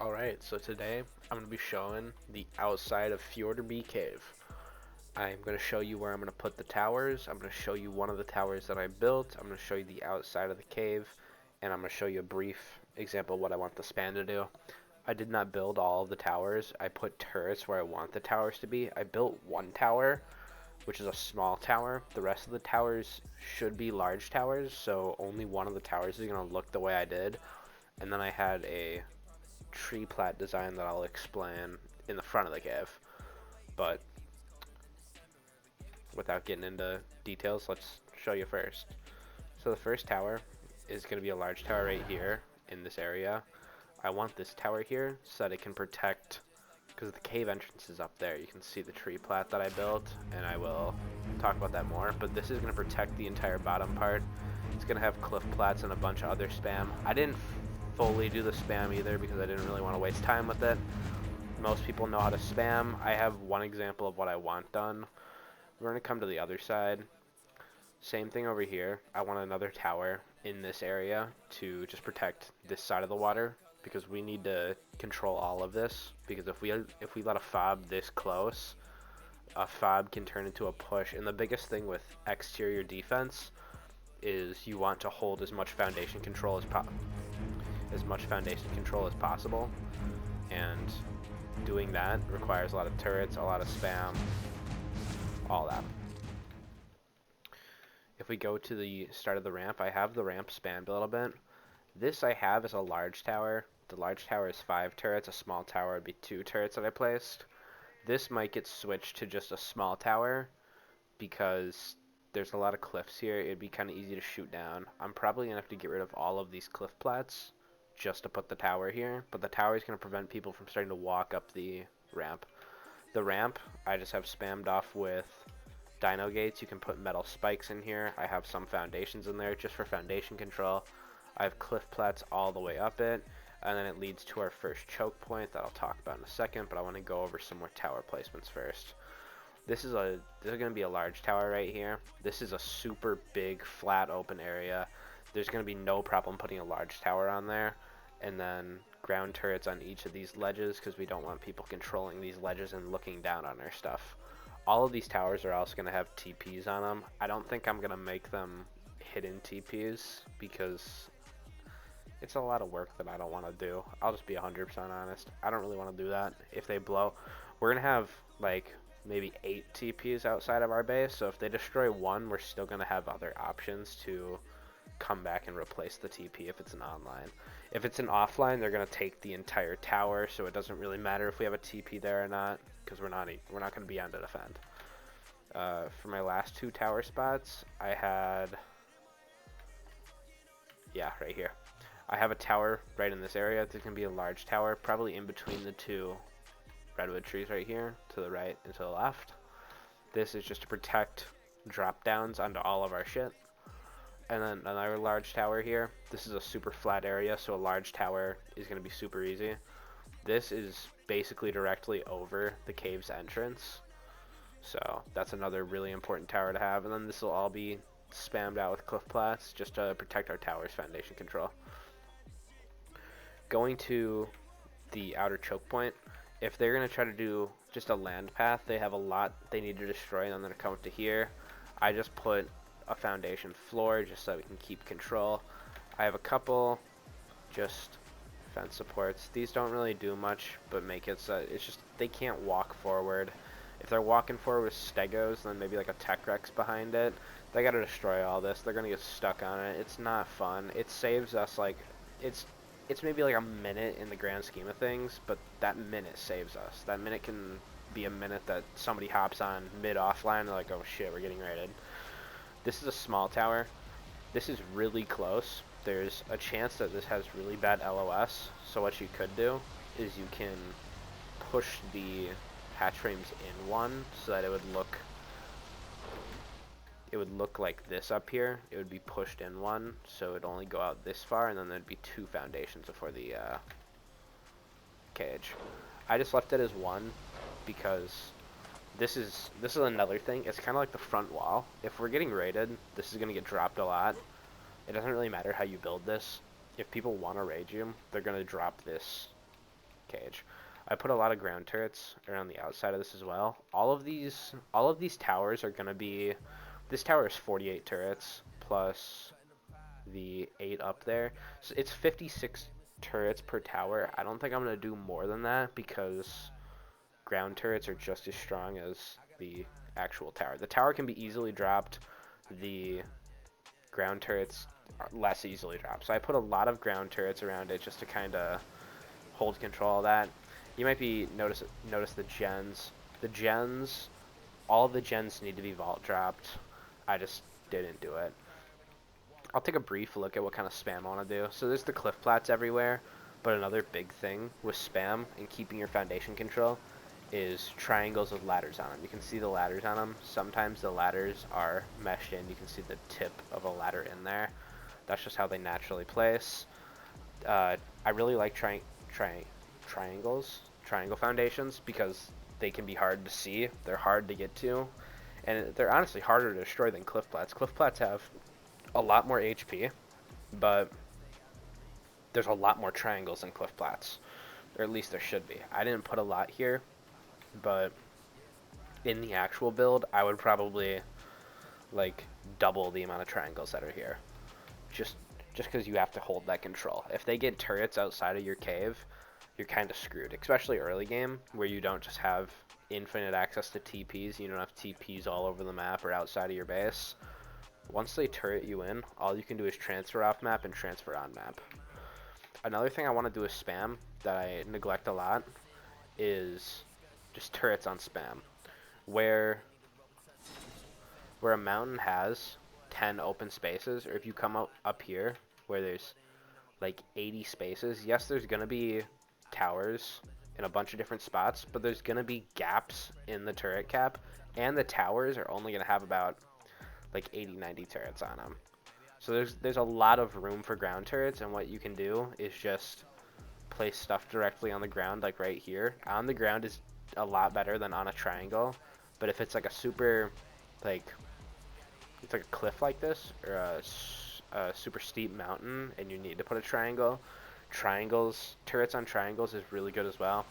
Alright, so today I'm going to be showing the outside of Fjordur cave. I'm going to show you where I'm going to put the towers. I'm going to show you one of the towers that I built. I'm going to show you the outside of the cave. And I'm going to show you a brief example of what I want the span to do. I did not build all of the towers. I put turrets where I want the towers to be. I built one tower, which is a small tower. The rest of the towers should be large towers, so only one of the towers is going to look the way I did. And then I had a tree plat design that I'll explain in the front of the cave. But without getting into details, let's show you first. So the first tower is going to be a large tower right here in this area. I want this tower here so that it can protect, because the cave entrance is up there. You can see the tree plat that I built, and I will talk about that more. But this is going to protect the entire bottom part. It's going to have cliff plats and a bunch of other spam. I didn't fully do the spam either because I didn't really want to waste time with it. Most people know how to spam. I have one example of what I want done. We're going to come to the other side. Same thing over here. I want another tower in this area to just protect this side of the water because we need to control all of this, because if we let a fob this close, a fob can turn into a push. And the biggest thing with exterior defense is you want to hold as much foundation control as possible, and doing that requires a lot of turrets, a lot of spam, all that. If we go to the start of the ramp, I have the ramp spammed a little bit. This I have is a large tower. The large tower is 5 turrets, a small tower would be 2 turrets that I placed. This might get switched to just a small tower because there's a lot of cliffs here. It'd be kind of easy to shoot down. I'm probably going to have to get rid of all of these cliff plats just to put the tower here, but the tower is going to prevent people from starting to walk up the ramp. The ramp, I just have spammed off with dino gates. You can put metal spikes in here. I have some foundations in there just for foundation control. I have cliff plats all the way up it, and then it leads to our first choke point that I'll talk about in a second, but I want to go over some more tower placements first. This is going to be a large tower right here. This is a super big flat open area. There's going to be no problem putting a large tower on there, and then ground turrets on each of these ledges because we don't want people controlling these ledges and looking down on our stuff. All of these towers are also going to have TPs on them. I don't think I'm going to make them hidden TPs because it's a lot of work that I don't want to do. I'll just be 100% honest. I don't really want to do that. If they blow, we're going to have like maybe 8 TPs outside of our base, so if they destroy one, we're still going to have other options to come back and replace the TP if it's an online. If it's an offline, they're going to take the entire tower, so it doesn't really matter if we have a TP there or not, because we're not going to be on to defend. For my last 2 tower spots, I had, right here. I have a tower right in this area. There's going to be a large tower, probably in between the 2 redwood trees right here, to the right and to the left. This is just to protect drop downs onto all of our shit. And then another large tower here. This is a super flat area, so a large tower is going to be super easy. This is basically directly over the cave's entrance, so that's another really important tower to have. And then this will all be spammed out with cliff plats just to protect our tower's foundation control. Going to the outer choke point, if they're going to try to do just a land path, they have a lot they need to destroy, and then they're going to come to here. I just put a foundation floor just so we can keep control. I have a couple just fence supports. These don't really do much, but make it so it's just they can't walk forward. If they're walking forward with stegos, then maybe like a tech rex behind it, they got to destroy all this. They're going to get stuck on it. It's not fun. It saves us like it's maybe like a minute in the grand scheme of things, but that minute saves us. That minute can be a minute that somebody hops on mid-offline and they're like, oh shit, we're getting raided. This is a small tower. This is really close. There's a chance that this has really bad LOS, so what you could do is you can push the hatch frames in one so that it would look like this up here. It would be pushed in one, so it'd only go out this far, and then there'd be 2 foundations before the cage. I just left it as 1 because this is another thing. It's kind of like the front wall. If we're getting raided, this is going to get dropped a lot. It doesn't really matter how you build this. If people want to raid you, they're going to drop this cage. I put a lot of ground turrets around the outside of this as well. All of these towers are gonna be. This tower is 48 turrets plus the 8 up there, so it's 56 turrets per tower. I don't think I'm gonna do more than that because ground turrets are just as strong as the actual tower. The tower can be easily dropped. The ground turrets are less easily dropped. So I put a lot of ground turrets around it just to kind of hold control of that. You might be notice the gens. The gens, all the gens need to be vault dropped. I just didn't do it. I'll take a brief look at what kind of spam I want to do. So there's the cliff plats everywhere, but another big thing with spam and keeping your foundation control is triangles with ladders on them. You can see the ladders on them. Sometimes the ladders are meshed in. You can see the tip of a ladder in there. That's just how they naturally place. I really like triangle foundations because they can be hard to see. They're hard to get to, and they're honestly harder to destroy than cliff plats. Cliff plats have a lot more HP, but there's a lot more triangles than cliff plats, or at least there should be. I didn't put a lot here, but in the actual build, I would probably like double the amount of triangles that are here, just because you have to hold that control. If they get turrets outside of your cave, you're kind of screwed, especially early game where you don't just have infinite access to TPs. You don't have TPs all over the map or outside of your base. Once they turret you in, all you can do is transfer off map and transfer on map. Another thing I want to do is spam that I neglect a lot is just turrets on spam. Where a mountain has 10 open spaces, or if you come up here where there's like 80 spaces, yes, there's going to be towers in a bunch of different spots, but there's going to be gaps in the turret cap, and the towers are only going to have about like 80-90 turrets on them. So there's a lot of room for ground turrets, and what you can do is just place stuff directly on the ground, like right here. On the ground is a lot better than on a triangle, but if it's like a super, like, it's like a cliff like this, or a super steep mountain, and you need to put a triangle, turrets on triangles is really good as well.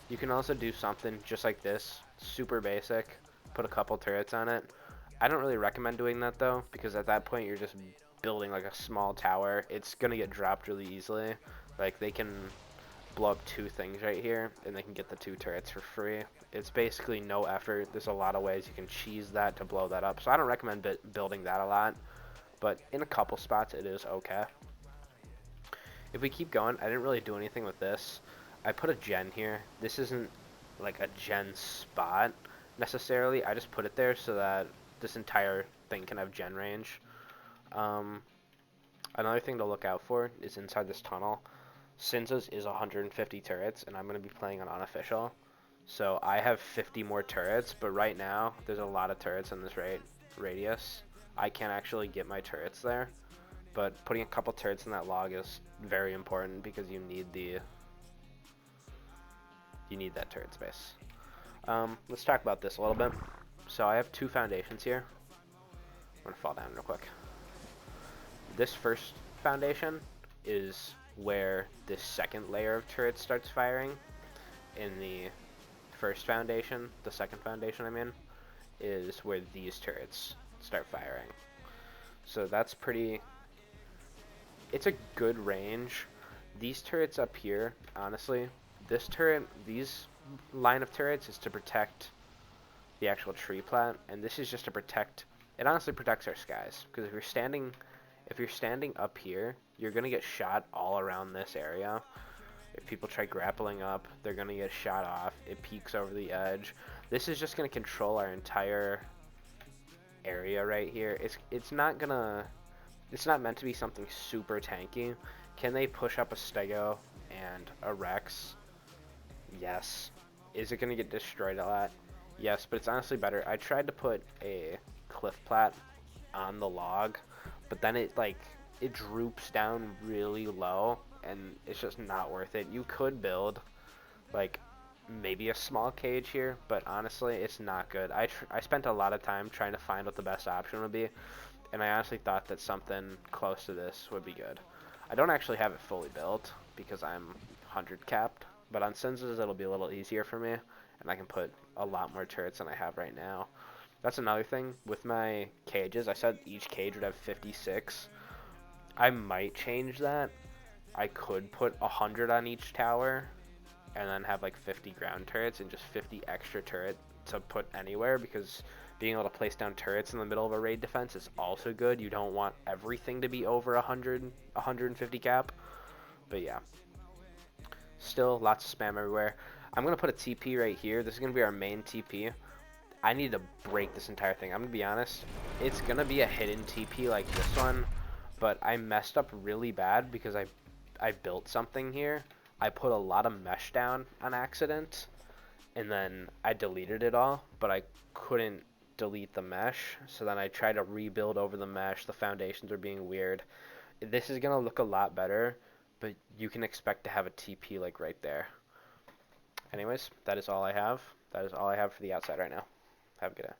You can also do something just like this, super basic, put a couple turrets on it. I don't really recommend doing that though, because at that point you're just building like a small tower. It's gonna get dropped really easily. Like, they can blow up 2 things right here, and they can get the 2 turrets for free. It's basically no effort. There's a lot of ways you can cheese that to blow that up. So I don't recommend building that a lot, but in a couple spots it is okay. If we keep going, I didn't really do anything with this. I put a gen here. This isn't like a gen spot necessarily. I just put it there so that this entire thing can have gen range. Another thing to look out for is inside this tunnel. Sinza's is 150 turrets, and I'm going to be playing on unofficial. So I have 50 more turrets, but right now there's a lot of turrets in this radius. I can't actually get my turrets there, but putting a couple turrets in that log is very important because you need that turret space. Let's talk about this a little bit. So I have 2 foundations here. I'm going to fall down real quick. This first foundation is where this second layer of turrets starts firing. In the first foundation, the second foundation I mean, is where these turrets start firing. So that's it's a good range. These turrets up here, honestly, this line of turrets is to protect the actual tree plat, and this is just to protect, it honestly protects our skies, because if you're standing up here, you're going to get shot all around this area. If people try grappling up, they're going to get shot off. It peeks over the edge. This is just going to control our entire area right here. It's not meant to be something super tanky. Can they push up a Stego and a Rex? Yes. Is it going to get destroyed a lot? Yes, but it's honestly better. I tried to put a cliff plat on the log, but then it droops down really low, and it's just not worth it. You could build like maybe a small cage here, but honestly it's not good. I spent a lot of time trying to find what the best option would be, and I honestly thought that something close to this would be good. I don't actually have it fully built because I'm 100 capped, But on Senses, it'll be a little easier for me, and I can put a lot more turrets than I have right now. That's another thing. With my cages, I said each cage would have 56. I might change that. I could put 100 on each tower, and then have like 50 ground turrets and just 50 extra turret to put anywhere, because being able to place down turrets in the middle of a raid defense is also good. You don't want everything to be over 150 cap. But yeah, still lots of spam everywhere. I'm going to put a TP right here. This is going to be our main TP. I need to break this entire thing. I'm going to be honest. It's going to be a hidden TP like this one, but I messed up really bad because I built something here. I put a lot of mesh down on accident, and then I deleted it all, but I couldn't delete the mesh, so then I tried to rebuild over the mesh. The foundations are being weird. This is going to look a lot better, but you can expect to have a TP like right there. Anyways, that is all I have. That is all I have for the outside right now. Have a good day.